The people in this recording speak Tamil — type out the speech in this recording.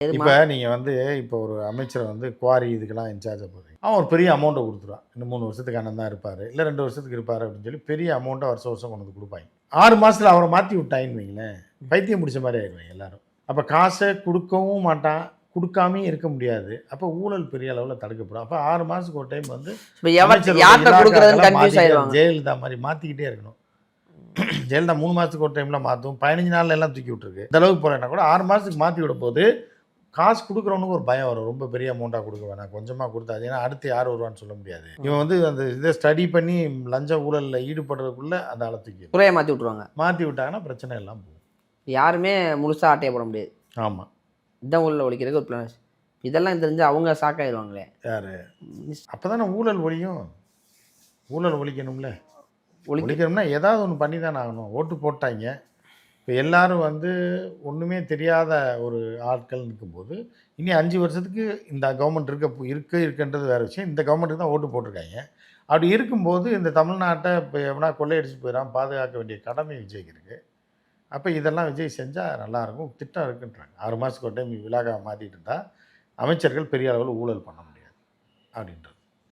இப்போ நீங்கள் வந்து இப்போ ஒரு அமைச்சரை வந்து குவாரி இதுக்கெல்லாம் இன்சார்ஜாக போகிறீங்க, அவன் ஒரு பெரிய அமௌண்ட்டை கொடுத்துருவான். இன்னும் 3 வருஷத்துக்கு அண்ணன் தான் இருப்பார், இல்லை 2 வருஷத்துக்கு இருப்பார் அப்படின்னு சொல்லி பெரிய அமௌண்ட்டை வருஷம் வருஷம் கொண்டு வந்து கொடுப்பாங்க. 6 மாதத்தில் அவரை மாற்றி விட்டாயின்னு வைங்களேன், பைத்தியம் பிடிச்ச மாதிரி ஆயிடுவாங்க எல்லாரும். அப்போ காசை கொடுக்கவும் மாட்டான், கொடுக்காமே இருக்க முடியாது. அப்போ ஊழல் பெரிய அளவில் தடுக்கப்படும். அப்போ 6 மாதத்துக்கு ஒரு டைம் வந்து ஜெயலலிதா மாதிரி மாற்றிக்கிட்டே இருக்கணும். ஜெயலலிதா 3 மாதத்துக்கு ஒரு டைமில் மாற்றும், 15 நாளில் எல்லாம் தூக்கி விட்டுருக்கு. இந்த அளவுக்கு போகிறேன்னா கூட 6 மாதத்துக்கு மாற்றி விட போது காசு கொடுக்குறவனுக்கு ஒரு பயம் வரும். ரொம்ப பெரிய அமௌண்ட்டாக கொடுக்க வேணாம், கொஞ்சமாக கொடுத்தாது. ஏன்னா அடுத்து யார் வருவான்னு சொல்ல முடியாது. இவன் வந்து அந்த இதை ஸ்டடி பண்ணி லஞ்ச ஊழலில் ஈடுபடுறதுக்குள்ளே அந்த ஆளை தூக்கி துறையை மாற்றி விட்ருவாங்க. மாற்றி விட்டாங்கன்னா பிரச்சனை எல்லாம் போகும். யாருமே முழுசாக ஆட்டையை போட முடியாது. ஆமாம், இதான் ஊழல் ஒழிக்கிறதுக்கு ஒரு பிளான். இதெல்லாம் தெரிஞ்சு அவங்க சாக்காயிடுவாங்களே. யார்? அப்போ தானே ஊழல் ஒழியும். ஊழல் ஒழிக்கணும்ல. ஒழிக்கணும்னா ஏதாவது ஒன்று பண்ணி தானே ஆகணும். ஓட்டு போட்டாங்க, இப்போ எல்லோரும் வந்து ஒன்றுமே தெரியாத ஒரு ஆட்கள் இருக்கும்போது இனி 5 வருஷத்துக்கு இந்த கவர்மெண்ட் இருக்குன்றது வேறு விஷயம். இந்த கவர்மெண்ட்டுக்கு தான் ஓட்டு போட்டிருக்காங்க. அப்படி இருக்கும்போது இந்த தமிழ்நாட்டை இப்போ எவனா கொள்ளையடிச்சு போயிடாம பாதுகாக்க வேண்டிய கடமை விஜய்க்கு இருக்குது. அப்போ இதெல்லாம் விஜய் செஞ்சால் நல்லாயிருக்கும். திட்டம் இருக்குன்றாங்க. 6 மாதத்துக்கு ஒரு டைம் விழாவை மாற்றிட்டு இருந்தால் அமைச்சர்கள் பெரிய அளவில் ஊழல் பண்ண முடியாது அப்படின்றது.